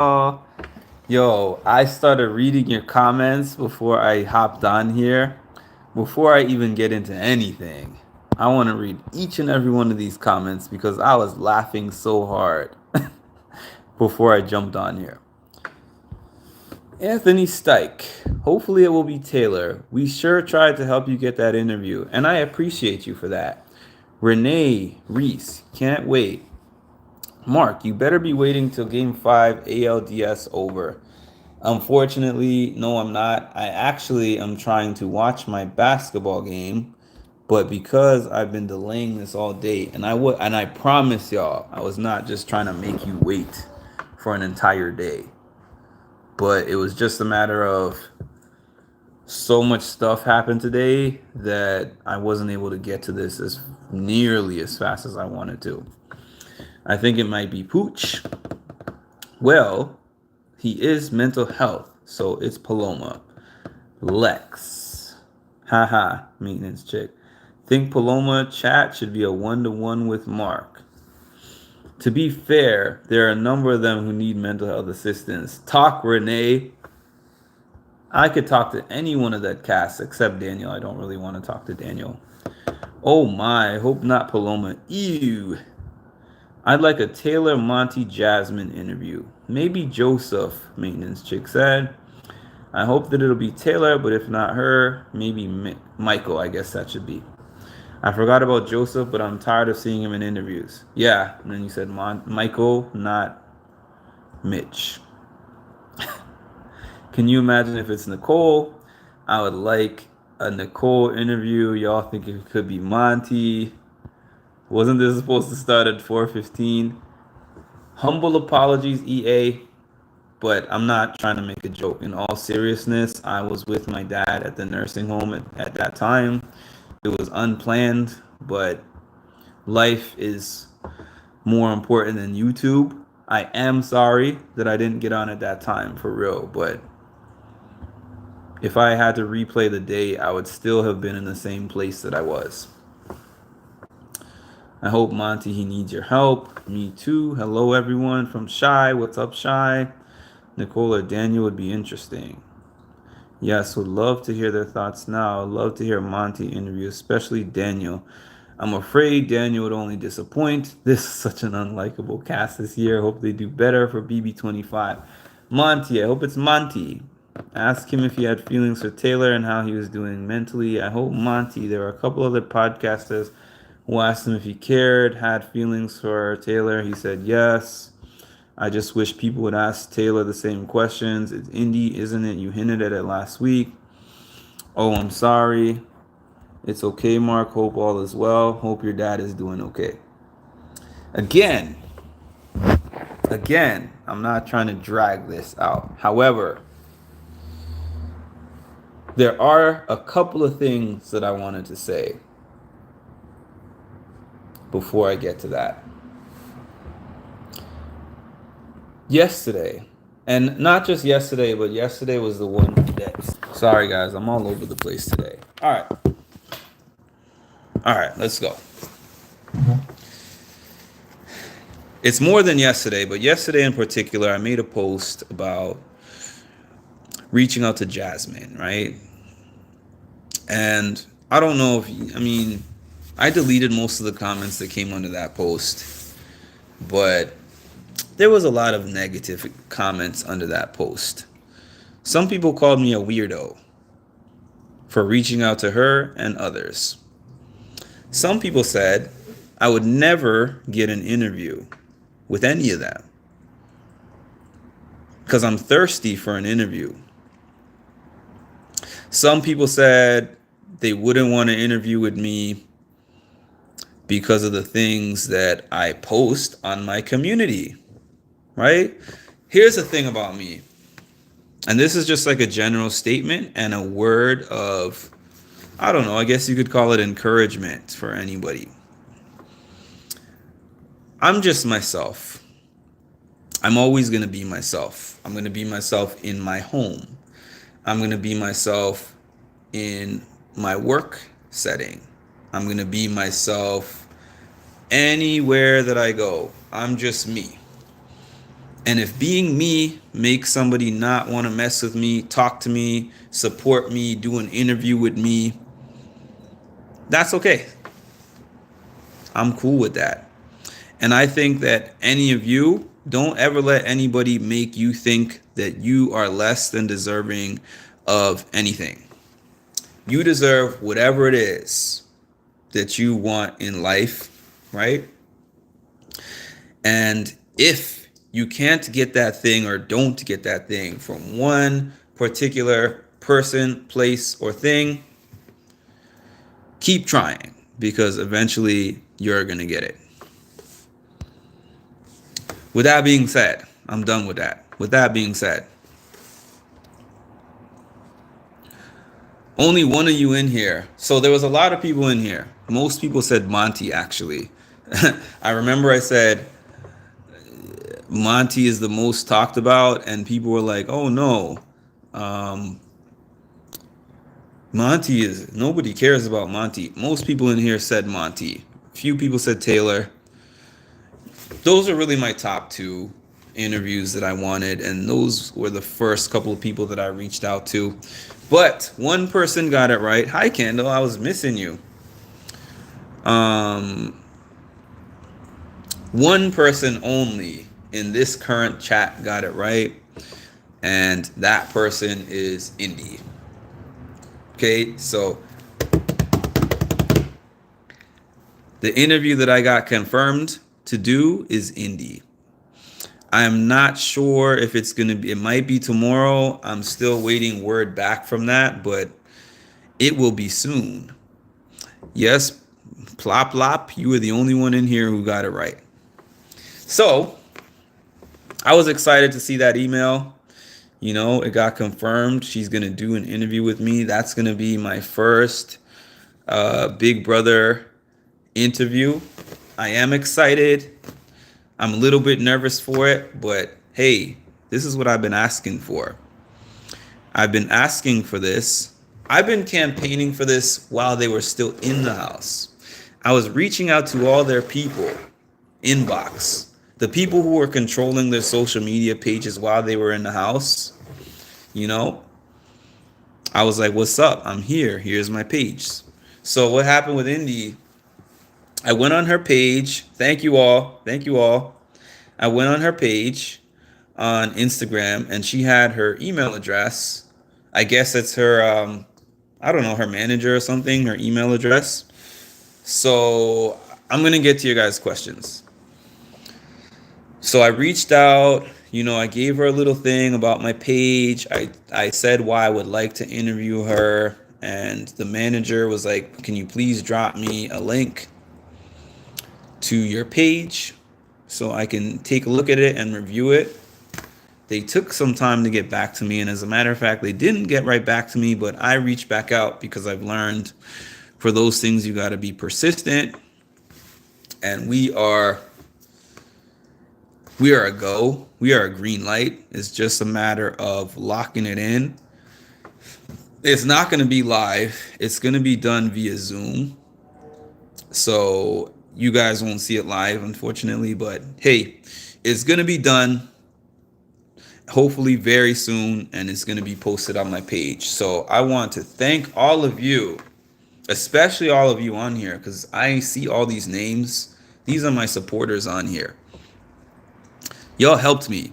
y'all. Yo, I started reading your comments before I hopped on here. Before I even get into anything, I want to read each and every one of these comments because I was laughing so hard before I jumped on here. Anthony Stike. Hopefully it will be Taylor. We sure tried to help you get that interview, and I appreciate you for that. Renee Reese. Can't wait. Mark, you better be waiting till game 5 ALDS over. Unfortunately, no, I'm not. I actually am trying to watch my basketball game, but because I've been delaying this all day, and I promise y'all, I was not just trying to make you wait for an entire day, but it was just a matter of so much stuff happened today that I wasn't able to get to this as nearly as fast as I wanted to. I think it might be Pooch. Well, he is mental health, so it's Paloma. Lex. Haha, maintenance chick. Think Paloma chat should be a 1-to-1 with Mark. To be fair, there are a number of them who need mental health assistance. Talk Renee. I could talk to any one of that cast except Daniel. I don't really want to talk to Daniel. Oh my, I hope not Paloma. Ew. I'd like a Taylor Monty Jasmine interview. Maybe Joseph, maintenance chick said. I hope that it'll be Taylor, but if not her, maybe Michael, I guess that should be. I forgot about Joseph, but I'm tired of seeing him in interviews. Yeah, and then you said Michael, not Mitch. Can you imagine if it's Nicole? I would like a Nicole interview. Y'all think it could be Monty? Wasn't this supposed to start at 4:15? Humble apologies, EA, but I'm not trying to make a joke. In all seriousness, I was with my dad at the nursing home at that time. It was unplanned, but life is more important than YouTube. I am sorry that I didn't get on at that time, for real, but if I had to replay the day, I would still have been in the same place that I was. I hope Monty, he needs your help. Me too. Hello, everyone from Shy. What's up, Shy? Nicole or Daniel would be interesting. Yes, would love to hear their thoughts now. I'd love to hear Monty interview, especially Daniel. I'm afraid Daniel would only disappoint. This is such an unlikable cast this year. Hope they do better for BB25. Monty, I hope it's Monty. Ask him if he had feelings for Taylor and how he was doing mentally. I hope Monty. There were a couple other podcasters who asked him if he cared, had feelings for Taylor. He said yes. I just wish people would ask Taylor the same questions. It's indie, isn't it? You hinted at it last week. Oh, I'm sorry. It's okay, Mark. Hope all is well. Hope your dad is doing okay. Again, I'm not trying to drag this out. However, there are a couple of things that I wanted to say before I get to that. Yesterday, and not just yesterday, but yesterday was the one that. Sorry, guys, I'm all over the place today. All right, let's go. It's more than yesterday, but yesterday in particular, I made a post about reaching out to Jasmine, right? And I don't know if, I deleted most of the comments that came under that post, but there was a lot of negative comments under that post. Some people called me a weirdo for reaching out to her and others. Some people said I would never get an interview with any of them because I'm thirsty for an interview. Some people said they wouldn't want to interview with me because of the things that I post on my community, right? Here's the thing about me, and this is just like a general statement and a word of, I don't know, I guess you could call it encouragement for anybody. I'm just myself. I'm always going to be myself. I'm going to be myself in my home. I'm going to be myself in my work setting. I'm going to be myself anywhere that I go. I'm just me. And if being me makes somebody not want to mess with me, talk to me, support me, do an interview with me, that's okay. I'm cool with that. And I think that any of you, don't ever let anybody make you think that you are less than deserving of anything. You deserve whatever it is that you want in life, right? And if you can't get that thing or don't get that thing from one particular person, place, or thing, keep trying, because eventually you're going to get it. With that being said, I'm done with that. With that being said, only one of you in here. So there was a lot of people in here. Most people said Monty, actually. I remember I said Monty is the most talked about, and people were like, oh no. Monty is, nobody cares about Monty. Most people in here said Monty. Few people said Taylor. Those are really my top two interviews that I wanted, and those were the first couple of people that I reached out to. But one person got it right. Hi, Kendall. I was missing you. One person only in this current chat got it right, and that person is Indy. Okay, so the interview that I got confirmed to do is Indy. I'm not sure if it's going to be, it might be tomorrow. I'm still waiting word back from that, but it will be soon. Yes, plop plop, you were the only one in here who got it right. So I was excited to see that email. You know, it got confirmed. She's going to do an interview with me. That's going to be my first Big Brother interview. I am excited. I'm a little bit nervous for it, but hey, this is what I've been asking for. I've been asking for this. I've been campaigning for this while they were still in the house. I was reaching out to all their people, inbox, the people who were controlling their social media pages while they were in the house. You know, I was like, what's up? I'm here. Here's my page. So what happened with Indy? I went on her page. Thank you all. Thank you all. I went on her page on Instagram, and she had her email address. I guess it's her, I don't know, her manager or something, her email address. So I'm going to get to your guys' questions. So I reached out, you know, I gave her a little thing about my page. I said why I would like to interview her. And the manager was like, can you please drop me a link to your page so I can take a look at it and review it? They took some time to get back to me, and as a matter of fact, they didn't get right back to me, but I reached back out because I've learned for those things you got to be persistent, and we are a go. We are a green light. It's just a matter of locking it in. It's not going to be live. It's going to be done via Zoom. So you guys won't see it live, unfortunately, but hey, it's going to be done hopefully very soon, and it's going to be posted on my page. So I want to thank all of you, especially all of you on here, because I see all these names. These are my supporters on here. Y'all helped me,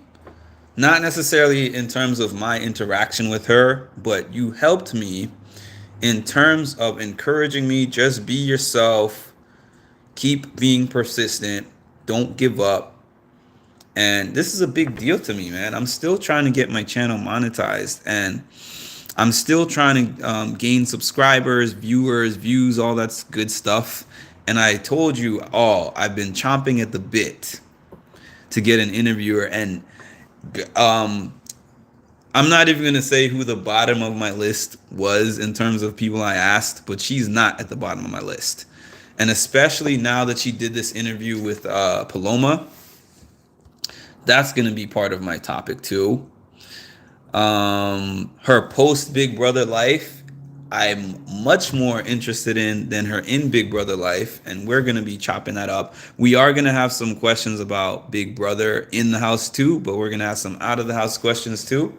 not necessarily in terms of my interaction with her, but you helped me in terms of encouraging me. Just be yourself, keep being persistent, don't give up. And this is a big deal to me, man. I'm still trying to get my channel monetized, and I'm still trying to gain subscribers, viewers, views, all that good stuff. And I told you all, I've been chomping at the bit to get an interviewer. And I'm not even going to say who the bottom of my list was in terms of people I asked, but she's not at the bottom of my list. And especially now that she did this interview with Paloma, that's going to be part of my topic too. Her post Big Brother life, I'm much more interested in than her in Big Brother life, and we're gonna be chopping that up. We are gonna have some questions about Big Brother in the house too, but we're gonna have some out of the house questions too.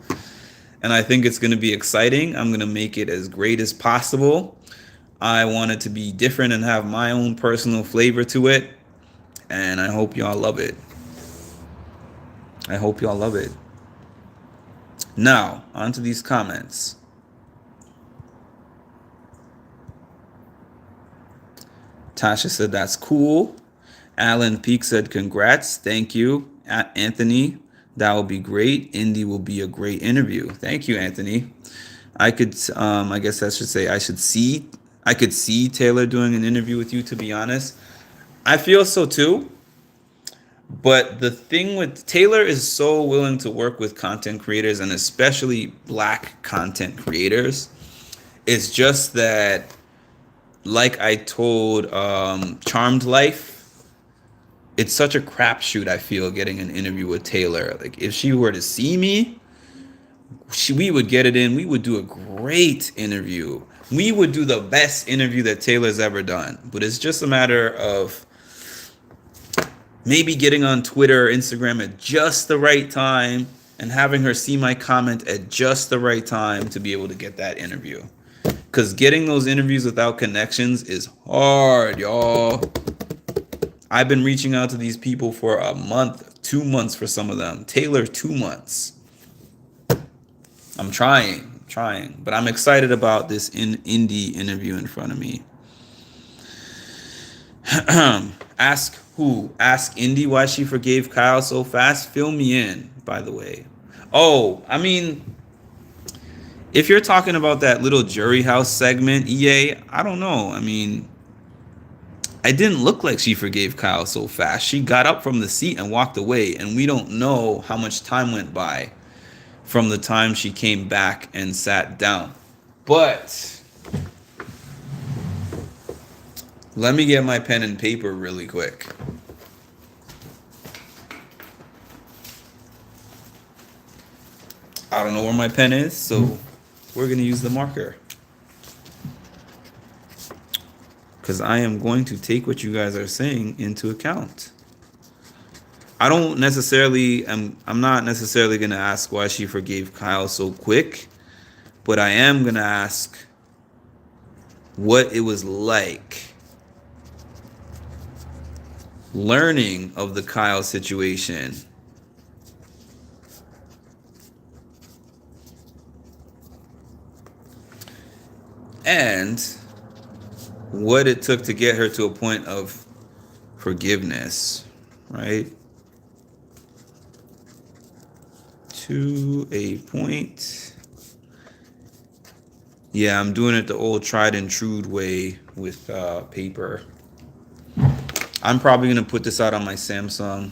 And I think it's gonna be exciting. I'm gonna make it as great as possible. I want it to be different and have my own personal flavor to it, and I hope y'all love it. I hope y'all love it. Now, on to these comments. Tasha said, that's cool. Alan Peak said, congrats. Thank you. Anthony, that will be great. Indy will be a great interview. Thank you, Anthony. I guess I should say, I could see Taylor doing an interview with you, to be honest. I feel so too. But the thing with Taylor is so willing to work with content creators, and especially Black content creators. It's just that, like I told Charmed Life, it's such a crapshoot, I feel, getting an interview with Taylor. Like, if she were to see me, we would get it in. We would do a great interview. We would do the best interview that Taylor's ever done. But it's just a matter of maybe getting on Twitter or Instagram at just the right time and having her see my comment at just the right time to be able to get that interview. Because getting those interviews without connections is hard, y'all. I've been reaching out to these people for a month, 2 months for some of them. Taylor, 2 months. I'm trying, but I'm excited about this indie interview in front of me. Ask who? Ask Indy why she forgave Kyle so fast? Fill me in, by the way. Oh, I mean, if you're talking about that little jury house segment, EA, I don't know. I mean, it didn't look like she forgave Kyle so fast. She got up from the seat and walked away, and we don't know how much time went by from the time she came back and sat down. But let me get my pen and paper really quick. I don't know where my pen is, so we're going to use the marker. Because I am going to take what you guys are saying into account. I'm not necessarily going to ask why she forgave Kyle so quick, but I am going to ask what it was like learning of the Kyle situation. And what it took to get her to a point of forgiveness, right? To a point. Yeah, I'm doing it the old tried and true way with paper. I'm probably going to put this out on my Samsung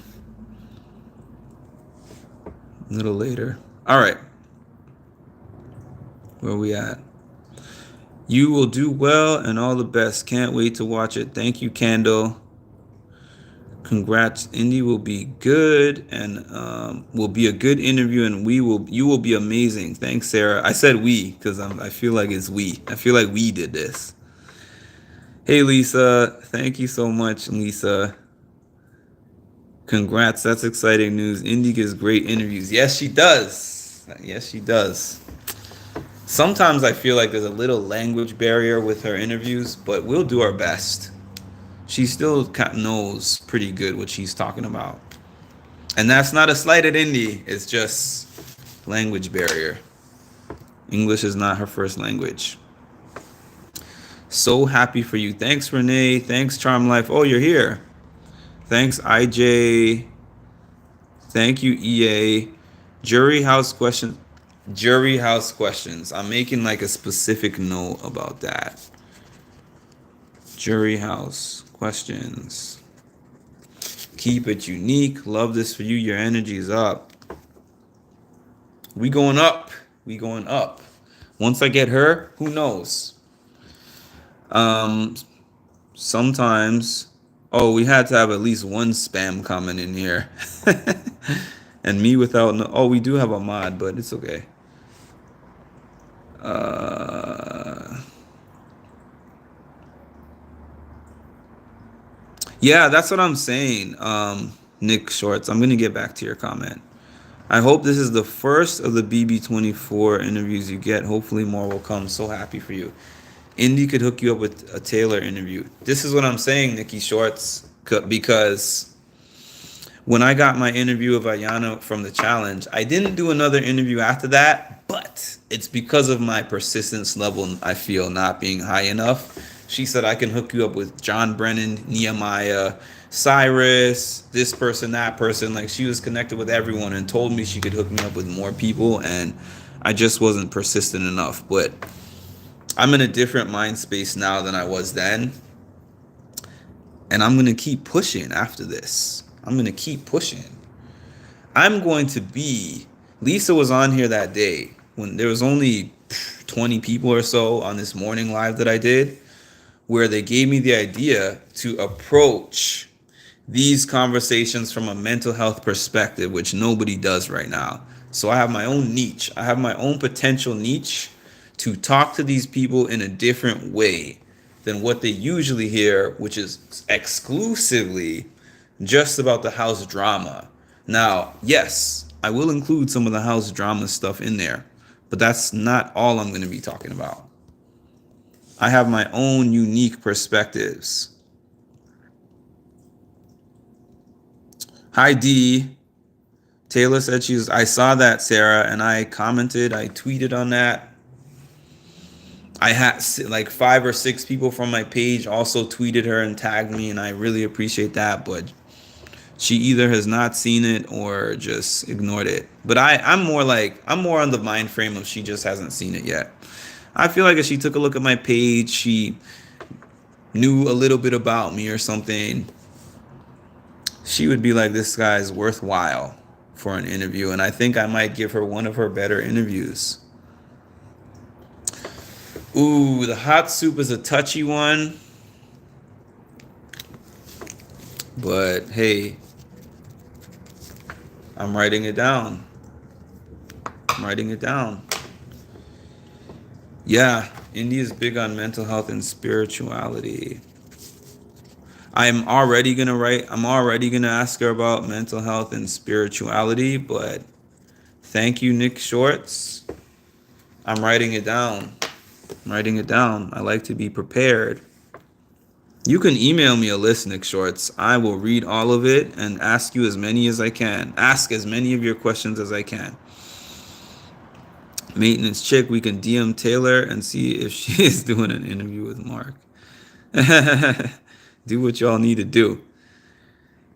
a little later. All right. Where are we at? You will do well and all the best. Can't wait to watch it. Thank you, Candle. Congrats. Indy will be good and will be a good interview, and you will be amazing. Thanks, Sarah. I said we because I feel like it's we. I feel like we did this. Hey, Lisa. Thank you so much, Lisa. Congrats. That's exciting news. Indy gives great interviews. Yes, she does. Yes, she does. Sometimes I feel like there's a little language barrier with her interviews, but we'll do our best. She still knows pretty good what she's talking about. And that's not a slight at Indy. It's just language barrier. English is not her first language. So happy for you. Thanks, Renee. Thanks, Charm Life. Oh, you're here. Thanks, IJ. Thank you, EA. Jury house questions. I'm making like a specific note about that. Jury house questions. Keep it unique. Love this for you. Your energy is up. We going up. Once I get her, who knows? Sometimes, we had to have at least one spam comment in here. And me without we do have a mod, but it's okay. Yeah, that's what I'm saying. Nick Shorts, I'm gonna get back to your comment. I hope this is the first of the BB24 interviews you get. Hopefully more will come. So happy for you. Indy could hook you up with a Taylor interview. This is what I'm saying, Nikki Shorts, because when I got my interview of Ayana from the challenge, I didn't do another interview after that, but it's because of my persistence level, I feel, not being high enough. She said I can hook you up with John Brennan, Nehemiah, Cyrus, this person, that person. Like, she was connected with everyone and told me she could hook me up with more people, and I just wasn't persistent enough. But I'm in a different mind space now than I was then, and I'm going to keep pushing after this. I'm going to keep pushing. I'm going to be... Lisa was on here that day when there was only 20 people or so on this morning live that I did, where they gave me the idea to approach these conversations from a mental health perspective, which nobody does right now. So I have my own niche. I have my own potential niche to talk to these people in a different way than what they usually hear, which is exclusively just about the house drama. Now, yes, I will include some of the house drama stuff in there, but that's not all I'm going to be talking about. I have my own unique perspectives. Hi, D. Taylor said I saw that, Sarah, and I commented, I tweeted on that. I had like 5 or 6 people from my page also tweeted her and tagged me, and I really appreciate that, but she either has not seen it or just ignored it. But I'm more on the mind frame of she just hasn't seen it yet. I feel like if she took a look at my page, she knew a little bit about me or something, she would be like, this guy's worthwhile for an interview. And I think I might give her one of her better interviews. Ooh, the hot soup is a touchy one. But hey, I'm writing it down. Yeah, India is big on mental health and spirituality. I'm already gonna ask her about mental health and spirituality, but thank you, Nick Shorts. I'm writing it down. I like to be prepared. You can email me a list, Nick Shorts. I will read all of it and ask you as many as I can. Ask as many of your questions as I can. Maintenance chick, we can DM Taylor and see if she is doing an interview with Mark. Do what y'all need to do.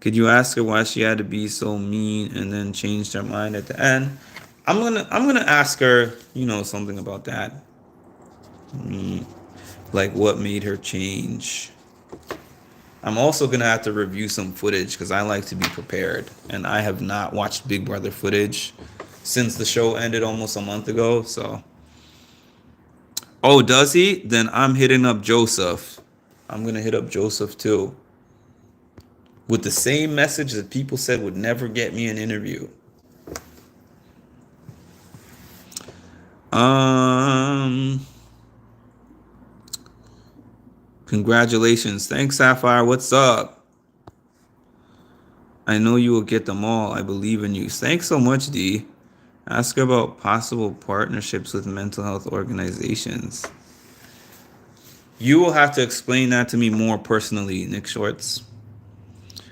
Could you ask her why she had to be so mean and then changed her mind at the end? I'm gonna ask her, something about that. Like what made her change. I'm also gonna have to review some footage because I like to be prepared, and I have not watched Big Brother footage since the show ended almost a month ago. So, oh, does he? Then I'm hitting up Joseph. I'm gonna hit up Joseph too, with the same message that people said would never get me an interview. Congratulations. Thanks, Sapphire. What's up? I know you will get them all. I believe in you. Thanks so much, D. Ask her about possible partnerships with mental health organizations. You will have to explain that to me more personally, Nick Shorts.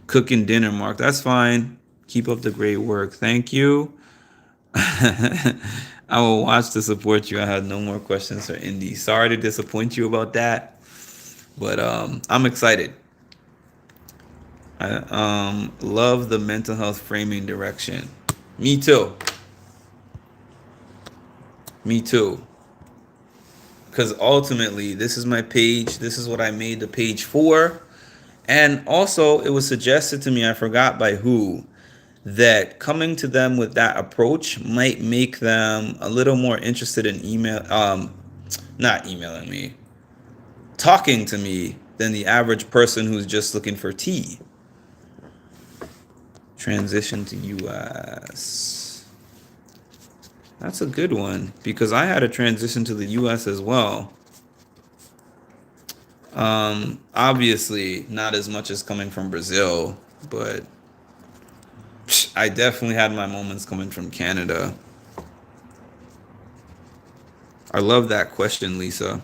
Cooking dinner, Mark. That's fine. Keep up the great work. Thank you. I will watch to support you. I had no more questions for Indy. Sorry to disappoint you about that, but I'm excited. I love the mental health framing direction. Me too. Because ultimately, this is my page. This is what I made the page for. And also, it was suggested to me, I forgot by who, that coming to them with that approach might make them a little more interested in not emailing me, talking to me than the average person who's just looking for tea. Transition to US. That's a good one because I had a transition to the US as well. Obviously, not as much as coming from Brazil, but I definitely had my moments coming from Canada. I love that question, Lisa.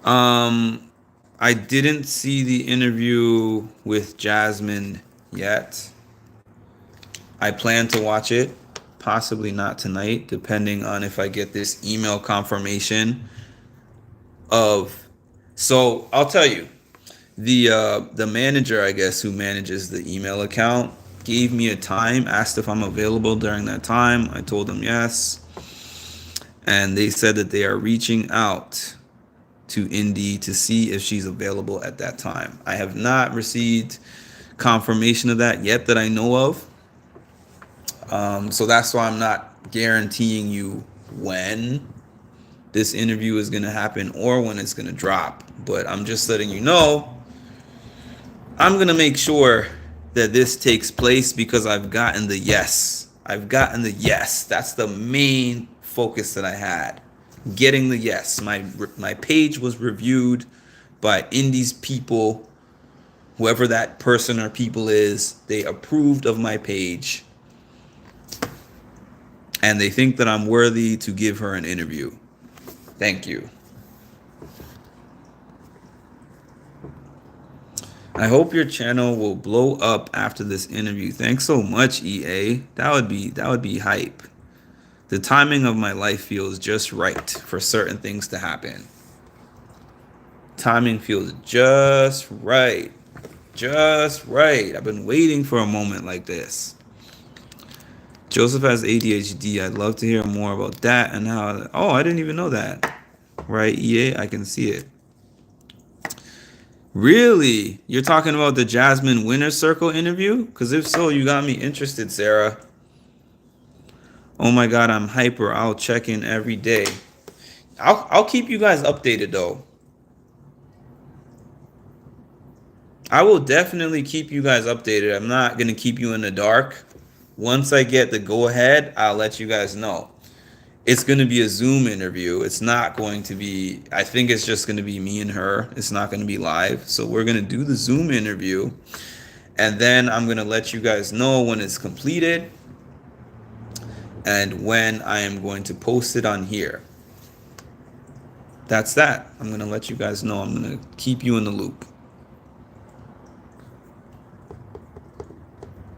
Um, I didn't see the interview with Jasmine yet. I plan to watch it, possibly not tonight, depending on if I get this email confirmation of. So I'll tell you, the manager, I guess, who manages the email account, gave me a time, asked if I'm available during that time. I told them yes, and they said that they are reaching out to Indy to see if she's available at that time. I have not received confirmation of that yet that I know of. So that's why I'm not guaranteeing you when this interview is going to happen or when it's going to drop. But I'm just letting you know I'm going to make sure that this takes place because I've gotten the yes. I've gotten the yes. That's the main focus that I had. Getting the yes. My page was reviewed by Indy's people. Whoever that person or people is, they approved of my page. And they think that I'm worthy to give her an interview. Thank you. I hope your channel will blow up after this interview. Thanks so much, EA. That would be hype. The timing of my life feels just right for certain things to happen. Timing feels just right. Just right. I've been waiting for a moment like this. Joseph has ADHD. I'd love to hear more about that and how. Oh, I didn't even know that. Right, EA? I can see it. Really? You're talking about the Jasmine Winner's Circle interview? Because if so, you got me interested, Sarah. Oh my God, I'm hyper. I'll check in every day. I'll keep you guys updated though. I will definitely keep you guys updated. I'm not going to keep you in the dark. Once I get the go ahead, I'll let you guys know. It's going to be a Zoom interview. It's not going to be, I think it's just going to be me and her. It's not going to be live. So we're going to do the Zoom interview. And then I'm going to let you guys know when it's completed and when I am going to post it on here. That's that. I'm going to let you guys know. I'm going to keep you in the loop.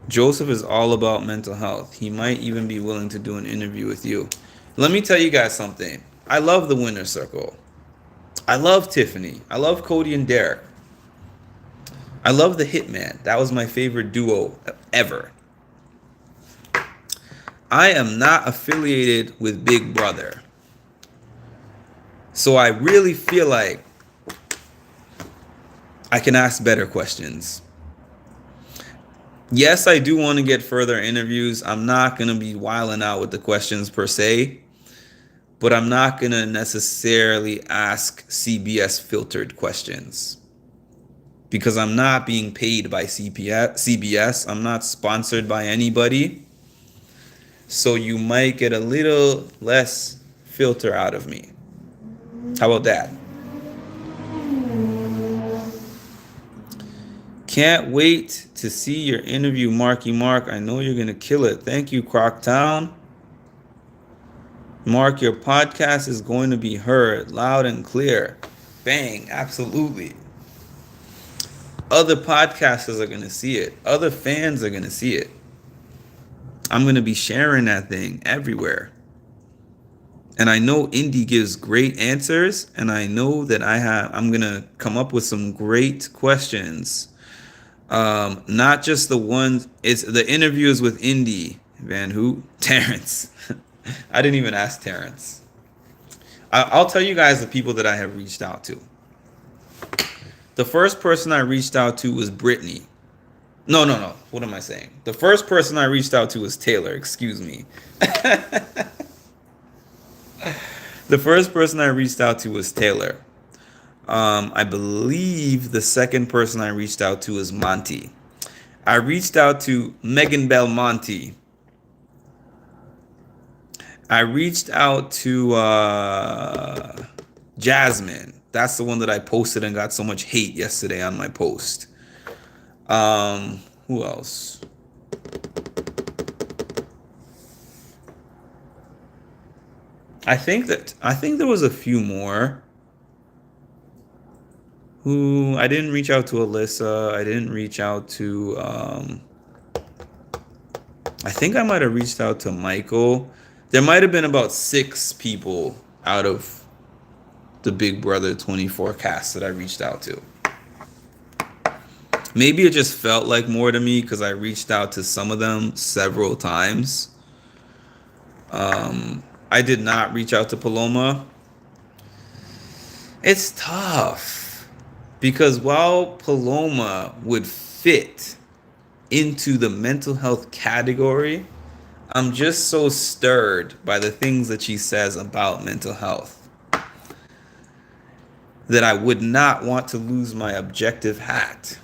Joseph is all about mental health. He might even be willing to do an interview with you. Let me tell you guys something. I love the Winner's Circle. I love Tiffany. I love Cody and Derek. I love the Hitman. That was my favorite duo ever. I am not affiliated with Big Brother. So I really feel like I can ask better questions. Yes, I do want to get further interviews. I'm not going to be wilding out with the questions per se, but I'm not going to necessarily ask CBS filtered questions because I'm not being paid by CBS. I'm not sponsored by anybody. So you might get a little less filter out of me. How about that? Can't wait to see your interview, Marky Mark. I know you're going to kill it. Thank you, Croctown. Mark, your podcast is going to be heard loud and clear. Bang, absolutely. Other podcasters are going to see it. Other fans are going to see it. I'm going to be sharing that thing everywhere. And I know Indy gives great answers, and I know that I'm going to come up with some great questions. Not just the ones, it's the interviews with Indy. Van who? Terrence. I didn't even ask Terrence. I'll tell you guys the people that I have reached out to. The first person I reached out to was Brittany. No. What am I saying? The first person I reached out to was Taylor. Excuse me. The first person I reached out to was Taylor. I believe the second person I reached out to is Monty. I reached out to Megan Belmonte. I reached out to Jasmine. That's the one that I posted and got so much hate yesterday on my post. Who else? I think there was a few more who I didn't reach out to Alyssa. I didn't reach out to I think I might have reached out to Michael. There might have been about 6 people out of the Big Brother 24 cast that I reached out to. Maybe it just felt like more to me because I reached out to some of them several times. I did not reach out to Paloma. It's tough because while Paloma would fit into the mental health category, I'm just so stirred by the things that she says about mental health that I would not want to lose my objective hat.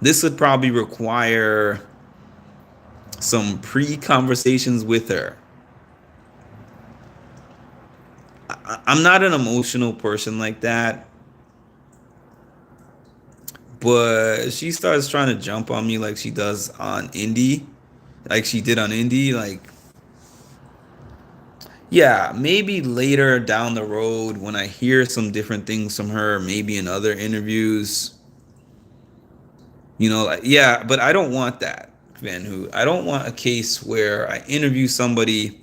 This would probably require some pre-conversations with her. I'm not an emotional person like that, but she starts trying to jump on me like she does on Indie, like she did on Indie. Like, yeah, maybe later down the road when I hear some different things from her, maybe in other interviews, like, yeah, but I don't want that, Van Hoot. I don't want a case where I interview somebody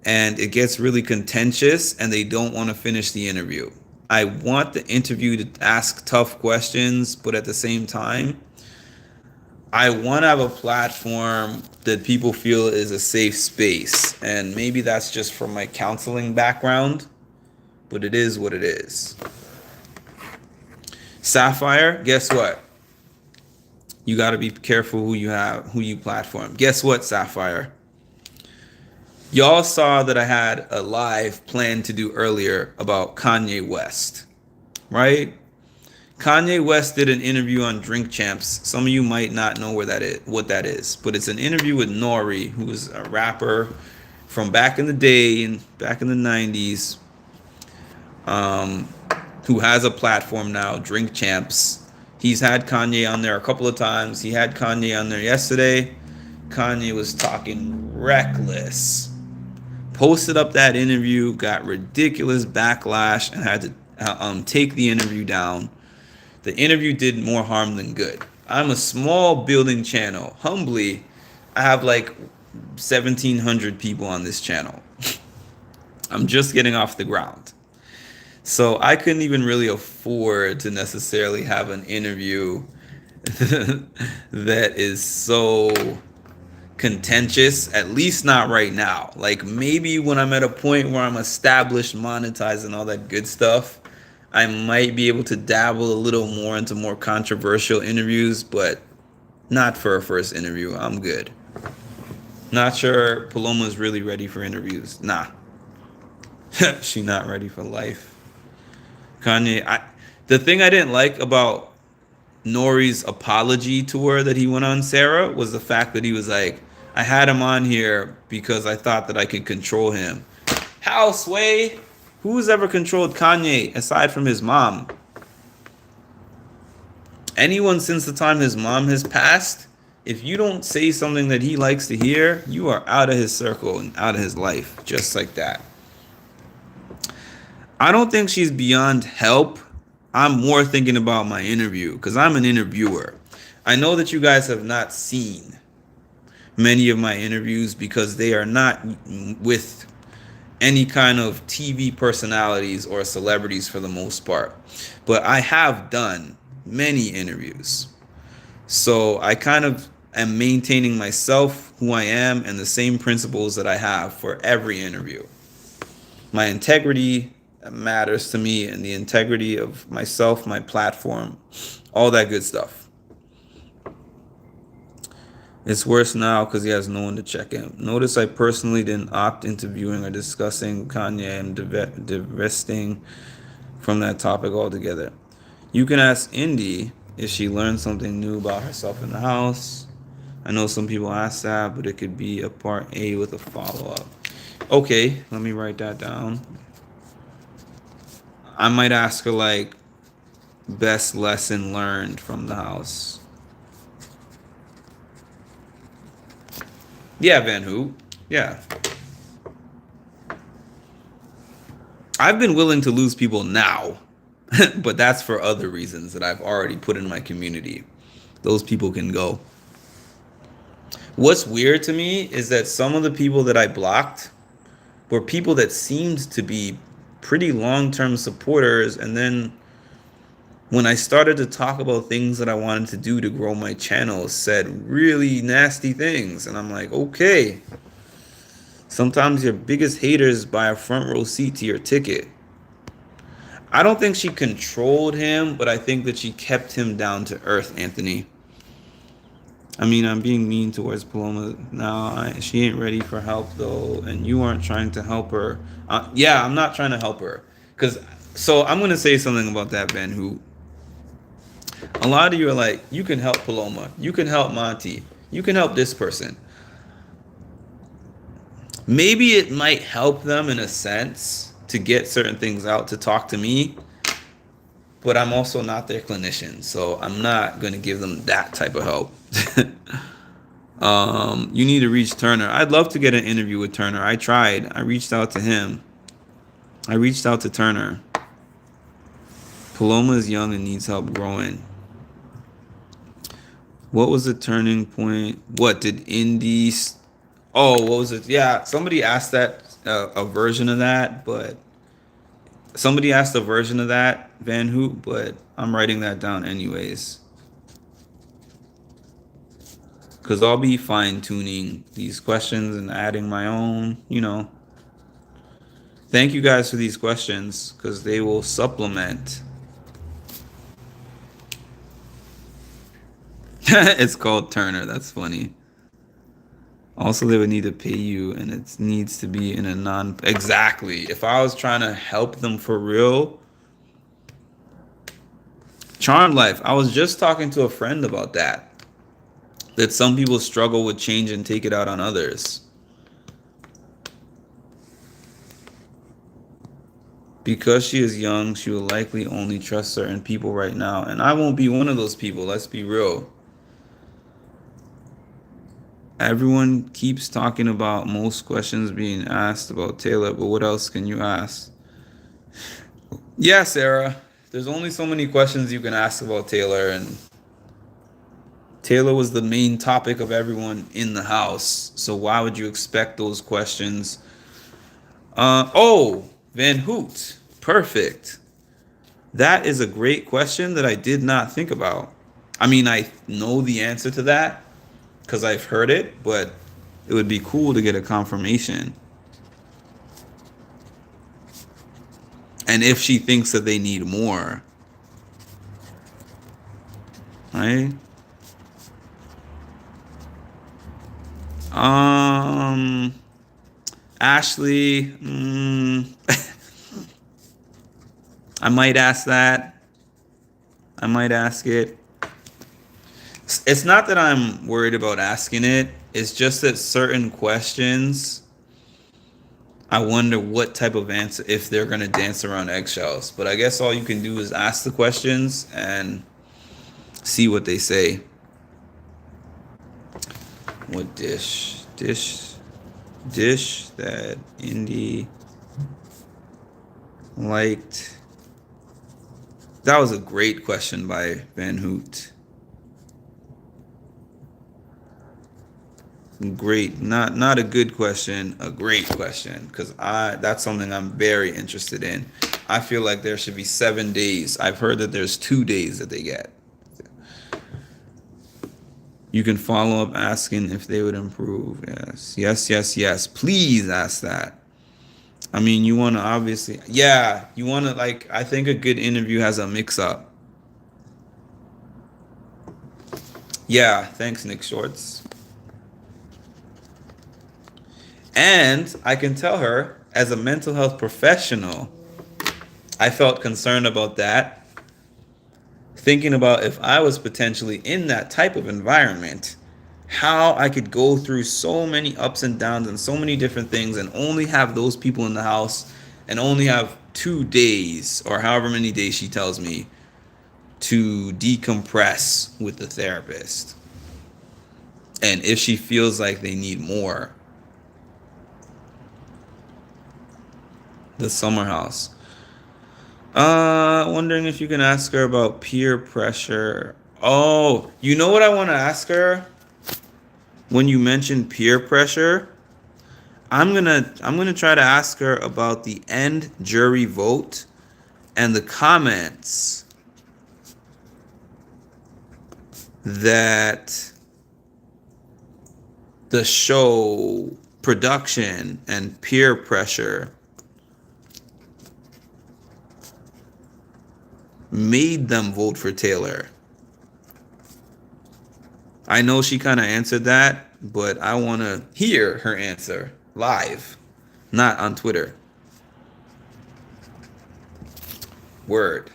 and it gets really contentious and they don't want to finish the interview. I want the interview to ask tough questions, but at the same time, I want to have a platform that people feel is a safe space. And maybe that's just from my counseling background, but it is what it is. Sapphire, guess what? You got to be careful who you platform. Guess what, Sapphire? Y'all saw that I had a live plan to do earlier about Kanye West, right? Kanye West did an interview on Drink Champs. Some of you might not know what that is, but it's an interview with Nori, who was a rapper from back in the day and back in the 90s, who has a platform now, Drink Champs. He's had Kanye on there a couple of times. He had Kanye on there yesterday. Kanye was talking reckless. Posted up that interview, got ridiculous backlash, and had to take the interview down. The interview did more harm than good. I'm a small building channel. Humbly, I have like 1,700 people on this channel. I'm just getting off the ground. So I couldn't even really afford to necessarily have an interview that is so contentious, at least not right now. Like maybe when I'm at a point where I'm established, monetized, and all that good stuff, I might be able to dabble a little more into more controversial interviews, but not for a first interview. I'm good. Not sure Paloma's really ready for interviews. Nah. She not ready for life. Kanye, the thing I didn't like about Nori's apology tour that he went on Sarah was the fact that he was like, I had him on here because I thought that I could control him. How, Sway? Who's ever controlled Kanye aside from his mom? Anyone since the time his mom has passed, if you don't say something that he likes to hear, you are out of his circle and out of his life, just like that. I don't think she's beyond help. I'm more thinking about my interview because I'm an interviewer. I know that you guys have not seen many of my interviews because they are not with any kind of TV personalities or celebrities for the most part. But I have done many interviews. So I kind of am maintaining myself, who I am, and the same principles that I have for every interview. My integrity matters to me, and the integrity of myself, my platform, all that good stuff. It's worse now because he has no one to check in. Notice I personally didn't opt into viewing or discussing Kanye and divesting from that topic altogether. You can ask Indy if she learned something new about herself in the house. I know some people ask that, but it could be a part A with a follow-up. Okay, let me write that down. I might ask her like best lesson learned from the house. Yeah, Van Hoot. Yeah. I've been willing to lose people now, but that's for other reasons that I've already put in my community. Those people can go. What's weird to me is that some of the people that I blocked were people that seemed to be pretty long-term supporters, and then when I started to talk about things that I wanted to do to grow my channel, said really nasty things, and I'm like, okay. Sometimes your biggest haters buy a front row seat to your ticket. I don't think she controlled him, but I think that she kept him down to earth, Anthony. I mean, I'm being mean towards Paloma now. She ain't ready for help, though, and you aren't trying to help her. Yeah, I'm not trying to help her. So I'm going to say something about that, Ben, who a lot of you are like, you can help Paloma. You can help Monty. You can help this person. Maybe it might help them in a sense to get certain things out, to talk to me, but I'm also not their clinician, so I'm not going to give them that type of help. You need to reach Turner. I'd love to get an interview with Turner. I tried. I reached out to him. I reached out to Turner. Paloma is young and needs help growing. What was the turning point? What did Indy... Oh, what was it? Yeah, somebody asked that, a version of that, but... Somebody asked a version of that, Van Hoot, but I'm writing that down anyways. Because I'll be fine-tuning these questions and adding my own, you know. Thank you guys for these questions, because they will supplement. It's called Turner. That's funny. Also, they would need to pay you, and it needs to be in a non... Exactly. If I was trying to help them for real... Charmed Life. I was just talking to a friend about that. That some people struggle with change and take it out on others. Because she is young, she will likely only trust certain people right now. And I won't be one of those people. Let's be real. Everyone keeps talking about most questions being asked about Taylor, but what else can you ask? Yeah, Sarah. There's only so many questions you can ask about Taylor, and Taylor was the main topic of everyone in the house. So why would you expect those questions? Van Hoot. Perfect. That is a great question that I did not think about. I mean, I know the answer to that because I've heard it, but it would be cool to get a confirmation. And if she thinks that they need more, right? Ashley, I might ask that. I might ask it. It's not that I'm worried about asking it. It's just that certain questions, I wonder what type of answer, if they're going to dance around eggshells. But I guess all you can do is ask the questions and see what they say. What dish that Indy liked? That was a great question by Van Hoot. Great, not a good question, a great question, because that's something I'm very interested in. I feel like there should be 7 days. I've heard that there's 2 days that they get. You can follow up asking if they would improve. Yes. Please ask that. I mean, you want to obviously, you want to, like, I think a good interview has a mix-up. Yeah, thanks, Nick Shorts. And I can tell her, as a mental health professional, I felt concerned about that. Thinking about if I was potentially in that type of environment, how I could go through so many ups and downs and so many different things and only have those people in the house and only have 2 days or however many days she tells me to decompress with the therapist. And if she feels like they need more, the summer house. Wondering if you can ask her about peer pressure. Oh, you know what I want to ask her? When you mentioned peer pressure, I'm gonna try to ask her about the end jury vote and the comments that the show production and peer pressure made them vote for Taylor. I know she kind of answered that, but I want to hear her answer live, not on Twitter. Word.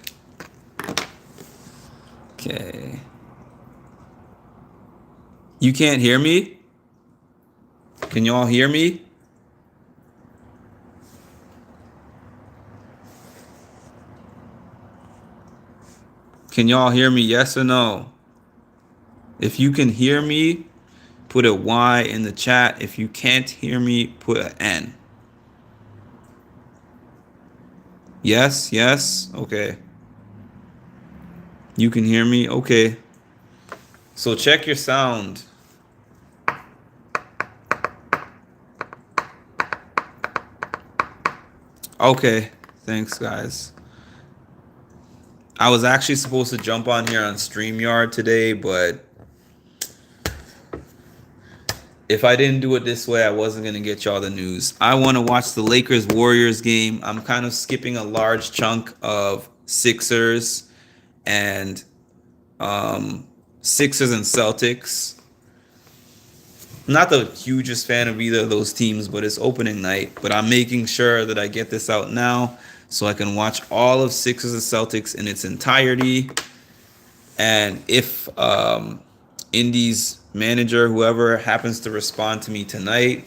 Okay. You can't hear me? Can y'all hear me? Can y'all hear me? Yes or no? If you can hear me, put a Y in the chat. If you can't hear me, put an N. Yes, yes. Okay. You can hear me? Okay. So check your sound. Okay. Thanks, guys. I was actually supposed to jump on here on StreamYard today, but if I didn't do it this way, I wasn't going to get y'all the news. I want to watch the Lakers-Warriors game. I'm kind of skipping a large chunk of Sixers and Celtics. Not the hugest fan of either of those teams, but it's opening night. But I'm making sure that I get this out now so I can watch all of Sixers and Celtics in its entirety. And if Indy's manager, whoever happens to respond to me tonight,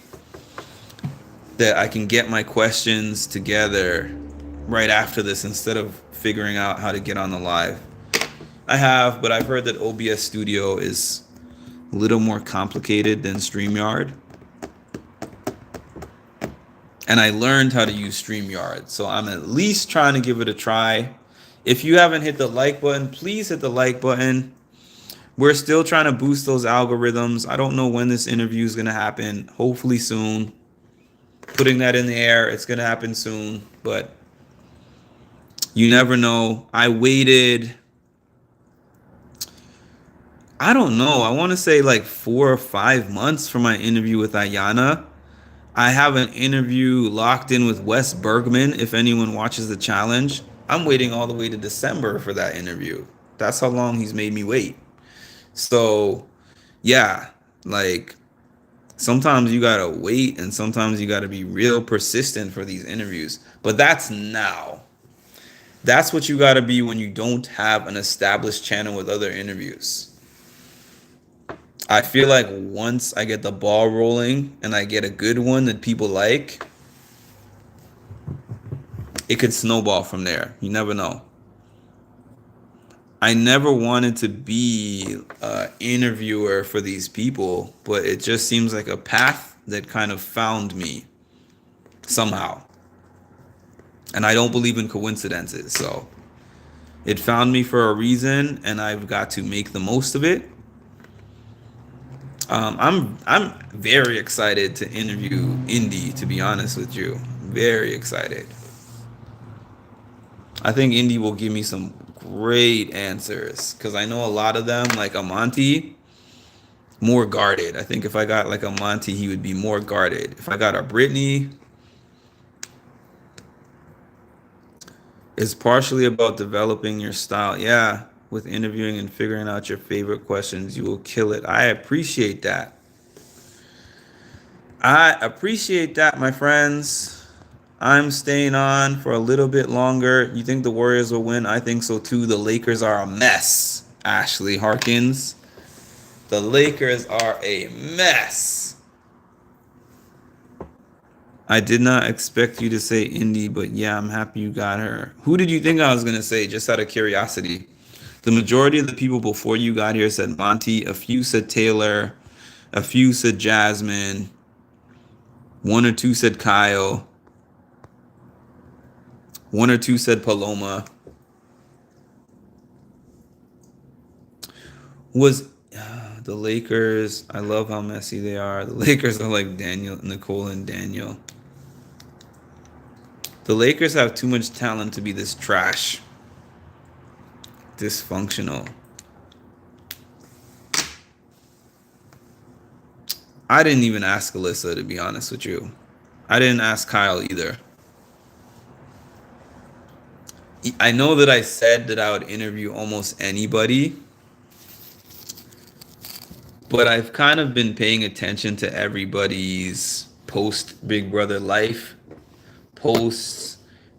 that I can get my questions together right after this instead of figuring out how to get on the live. I have, but I've heard that OBS Studio is a little more complicated than StreamYard. And I learned how to use StreamYard, so I'm at least trying to give it a try. If you haven't hit the like button, please hit the like button. We're still trying to boost those algorithms. I don't know when this interview is going to happen. Hopefully soon. Putting that in the air. It's going to happen soon, but you never know. I waited, I don't know, I want to say like 4 or 5 months for my interview with Ayanna. I have an interview locked in with Wes Bergman, if anyone watches the challenge. I'm waiting all the way to December for that interview. That's how long he's made me wait. So, yeah, like sometimes you gotta wait and sometimes you gotta be real persistent for these interviews. But that's now. That's what you gotta be when you don't have an established channel with other interviews. I feel like once I get the ball rolling and I get a good one that people like, it could snowball from there. You never know. I never wanted to be an interviewer for these people, but it just seems like a path that kind of found me somehow. And I don't believe in coincidences, so it found me for a reason, and I've got to make the most of it. I'm very excited to interview Indy, to be honest with you. Very excited. I think Indy will give me some great answers because I know a lot of them, like Amonte, more guarded. I think if I got like Amonte, he would be more guarded. If I got a Brittany, it's partially about developing your style. Yeah, with interviewing and figuring out your favorite questions, you will kill it. I appreciate that. I appreciate that, my friends. I'm staying on for a little bit longer. You think the Warriors will win? I think so too. The Lakers are a mess, Ashley Harkins. The Lakers are a mess. I did not expect you to say Indy, but yeah, I'm happy you got her. Who did you think I was gonna say? Just out of curiosity. The majority of the people before you got here said Monty. A few said Taylor. A few said Jasmine. One or two said Kyle. One or two said Paloma. Was the Lakers? I love how messy they are. The Lakers are like Daniel, Nicole, and Daniel. The Lakers have too much talent to be this trash. Dysfunctional. I didn't even ask Alyssa, to be honest with you. I didn't ask Kyle either. I know that I said that I would interview almost anybody, but I've kind of been paying attention to everybody's post Big Brother life, posts,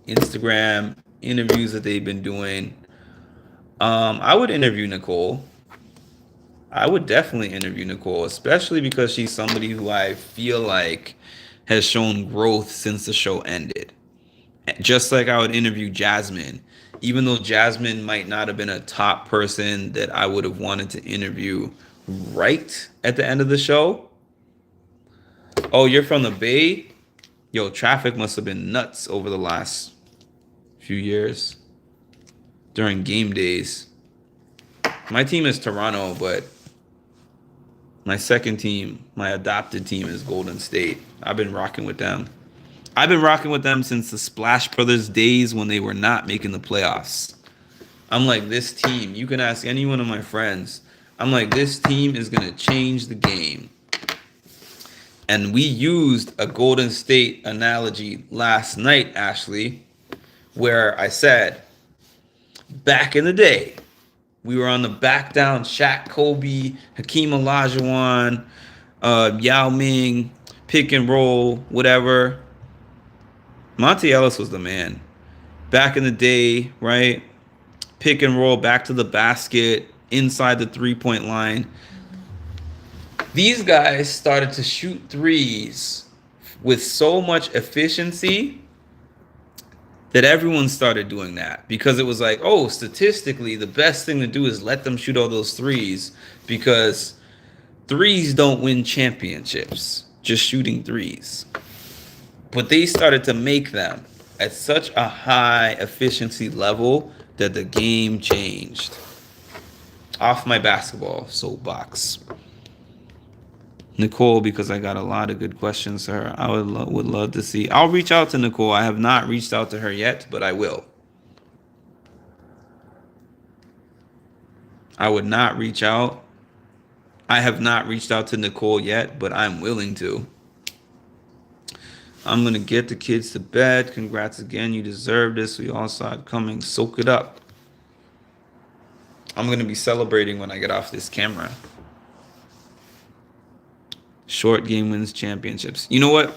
Instagram, interviews that they've been doing. I would interview Nicole. I would definitely interview Nicole, especially because she's somebody who I feel like has shown growth since the show ended. Just like I would interview Jasmine, even though Jasmine might not have been a top person that I would have wanted to interview right at the end of the show. Oh, you're from the Bay? Yo, traffic must have been nuts over the last few years during game days. My team is Toronto, but my second team, my adopted team, is Golden State. I've been rocking with them. I've been rocking with them since the Splash Brothers days when they were not making the playoffs. I'm like, this team, you can ask any one of my friends. I'm like, this team is going to change the game. And we used a Golden State analogy last night, Ashley, where I said, back in the day, we were on the back down Shaq, Kobe, Hakeem Olajuwon, Yao Ming, pick and roll, whatever. Monty Ellis was the man. Back in the day, right? Pick and roll, back to the basket, inside the three-point line. These guys started to shoot threes with so much efficiency that everyone started doing that because it was like, oh, statistically, the best thing to do is let them shoot all those threes because threes don't win championships, just shooting threes. But they started to make them at such a high efficiency level that the game changed. Off my basketball soapbox. Nicole, because I got a lot of good questions to her. I would love to see. I'll reach out to Nicole. I have not reached out to her yet, but I will. I would not reach out. I have not reached out to Nicole yet, but I'm willing to. I'm going to get the kids to bed. Congrats again. You deserve this. We all saw it coming. Soak it up. I'm going to be celebrating when I get off this camera. Short game wins championships. You know what?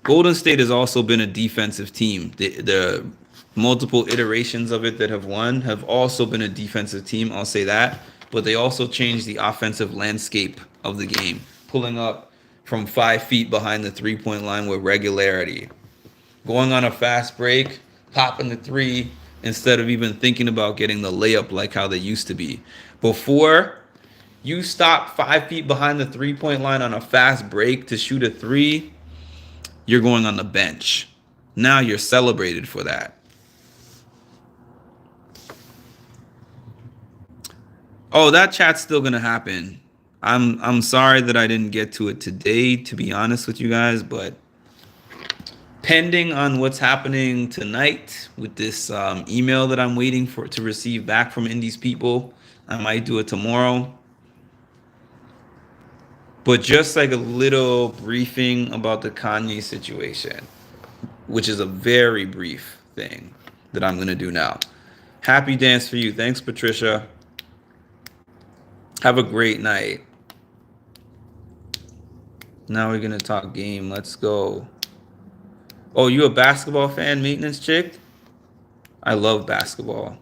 Golden State has also been a defensive team. The multiple iterations of it that have won have also been a defensive team. I'll say that. But they also changed the offensive landscape of the game, pulling up from 5 feet behind the three-point line with regularity. Going on a fast break, popping the three, instead of even thinking about getting the layup like how they used to be. Before, you stop 5 feet behind the three-point line on a fast break to shoot a three, you're going on the bench. Now you're celebrated for that. Oh, that chat's still going to happen. I'm sorry that I didn't get to it today, to be honest with you guys, but pending on what's happening tonight with this email that I'm waiting for to receive back from Indy's people, I might do it tomorrow. But just like a little briefing about the Kanye situation, which is a very brief thing that I'm going to do now. Happy dance for you. Thanks, Patricia. Have a great night. Now we're going to talk game. Let's go. Oh, you a basketball fan, maintenance chick? I love basketball.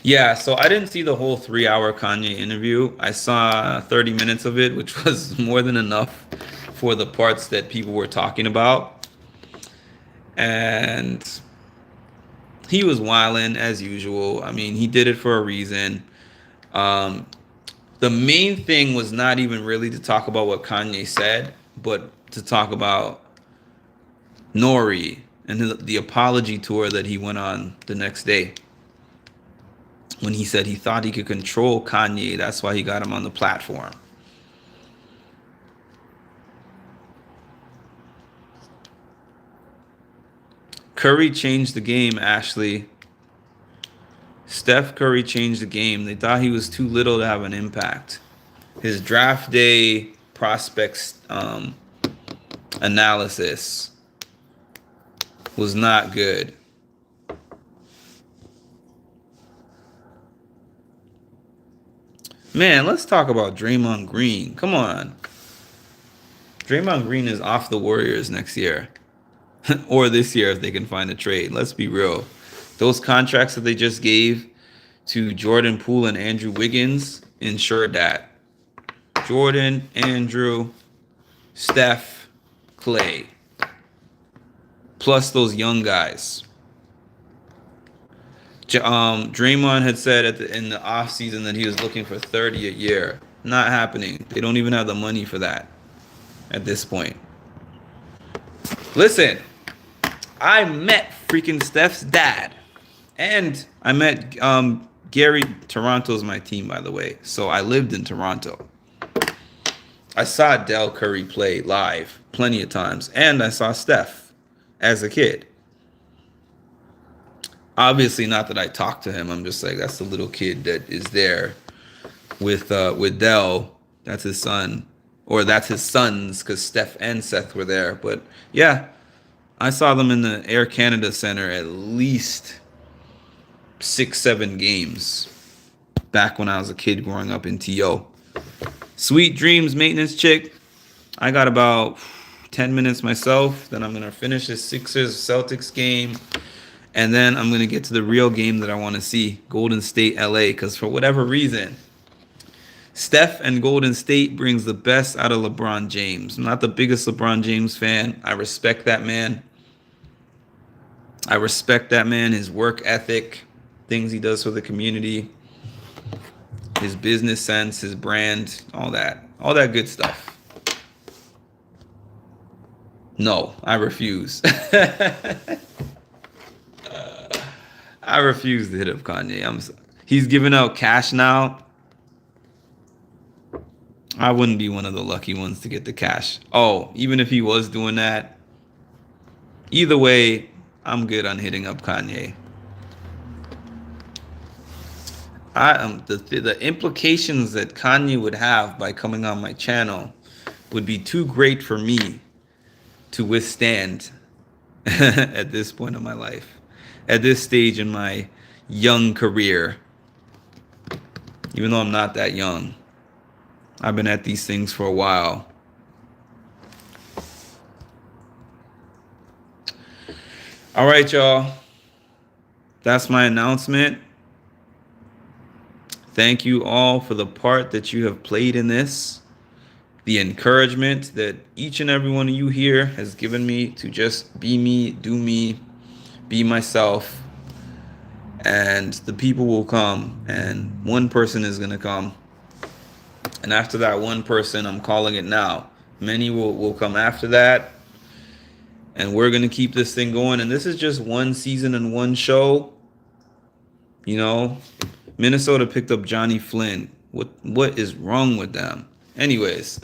Yeah, so I didn't see the whole 3-hour Kanye interview. I saw 30 minutes of it, which was more than enough for the parts that people were talking about. And he was wilding as usual. I mean, he did it for a reason. Um, the main thing was not even really to talk about what Kanye said, but to talk about Nori and the apology tour that he went on the next day. When he said he thought he could control Kanye, that's why he got him on the platform. Curry changed the game, Ashley. Steph Curry changed the game. They thought he was too little to have an impact. His draft day prospects analysis was not good. Man, let's talk about Draymond Green. Come on. Draymond Green is off the Warriors next year. Or this year if they can find a trade. Let's be real. Those contracts that they just gave to Jordan Poole and Andrew Wiggins ensured that. Jordan, Andrew, Steph, Clay. Plus those young guys. Draymond had said in the offseason that he was looking for 30 a year. Not happening. They don't even have the money for that at this point. Listen, I met freaking Steph's dad. And I met Gary. Toronto's my team, by the way. So I lived in Toronto. I saw Del Curry play live plenty of times. And I saw Steph as a kid. Obviously, not that I talked to him. I'm just like, that's the little kid that is there with Del. That's his son. Or that's his sons, because Steph and Seth were there. But yeah, I saw them in the Air Canada Center at least 6-7 games back when I was a kid growing up in TO. Sweet dreams, maintenance chick. I got about 10 minutes myself. Then I'm going to finish this Sixers-Celtics game. And then I'm going to get to the real game that I want to see, Golden State, LA, because for whatever reason, Steph and Golden State brings the best out of LeBron James. I'm not the biggest LeBron James fan. I respect that man. His work ethic, things he does for the community, his business sense, his brand, all that good stuff. No, I refuse. I refuse to hit up Kanye. He's giving out cash now. I wouldn't be one of the lucky ones to get the cash. Oh, even if he was doing that, either way, I'm good on hitting up Kanye. The implications that Kanye would have by coming on my channel would be too great for me to withstand at this point of my life. At this stage in my young career, even though I'm not that young, I've been at these things for a while. All right, y'all. That's my announcement. Thank you all for the part that you have played in this. The encouragement that each and every one of you here has given me to just be me, do me, be myself, and the people will come, and one person is going to come. And after that one person, I'm calling it now. Many will come after that, and we're going to keep this thing going. And this is just one season and one show. You know, Minnesota picked up Johnny Flynn. What is wrong with them? Anyways,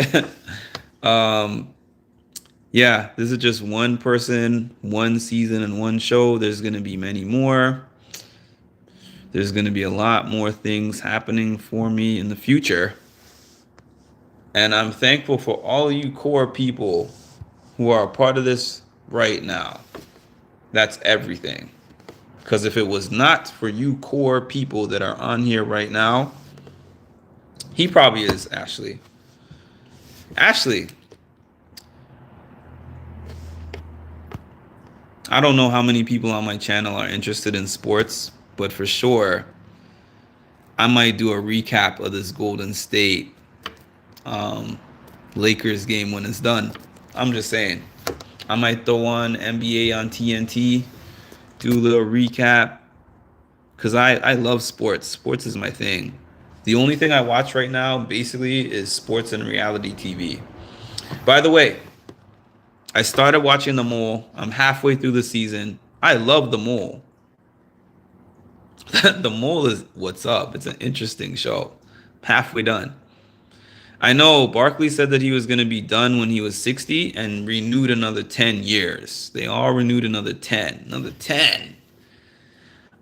yeah, this is just one person, one season, and one show. There's going to be many more. There's going to be a lot more things happening for me in the future. And I'm thankful for all of you core people who are a part of this right now. That's everything. Because if it was not for you core people that are on here right now, he probably is, Ashley. Ashley, I don't know how many people on my channel are interested in sports, but for sure, I might do a recap of this Golden State Lakers game when it's done. I'm just saying. I might throw on NBA on TNT, do a little recap, because I love sports. Sports is my thing. The only thing I watch right now, basically, is sports and reality TV. By the way, I started watching The Mole. I'm halfway through the season. I love The Mole. The Mole is what's up. It's an interesting show. Halfway done. I know Barkley said that he was going to be done when he was 60 and renewed another 10 years. They all renewed another 10. Another 10.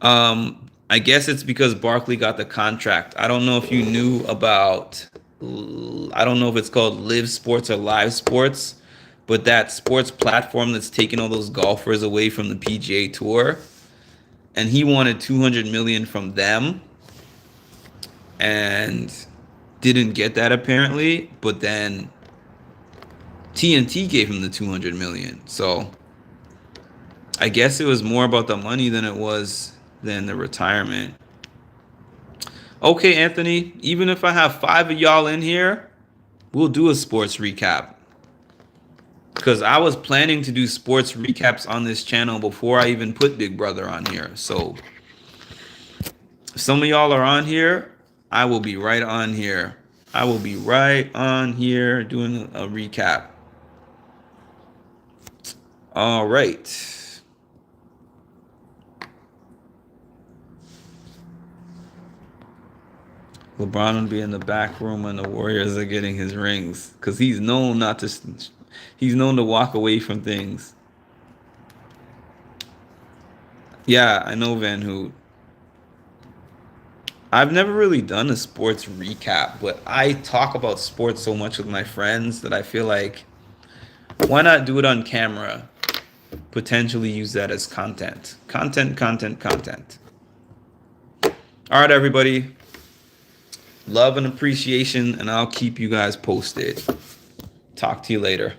I guess it's because Barkley got the contract. I don't know if you knew about, I don't know if it's called Live Sports or Live Sports, but that sports platform that's taking all those golfers away from the PGA Tour, and he wanted 200 million from them and didn't get that apparently, but then TNT gave him the 200 million. So I guess it was more about the money than it was than the retirement. Okay, Anthony, even if I have 5 of y'all in here, we'll do a sports recap. Because I was planning to do sports recaps on this channel before I even put Big Brother on here. So if some of y'all are on here, I will be right on here. I will be right on here doing a recap. All right. LeBron will be in the back room when the Warriors are getting his rings, because he's known to walk away from things. Yeah, I know Van Hoot. I've never really done a sports recap, but I talk about sports so much with my friends that I feel like, why not do it on camera? Potentially use that as content. Content. All right, everybody. Love and appreciation, and I'll keep you guys posted. Talk to you later.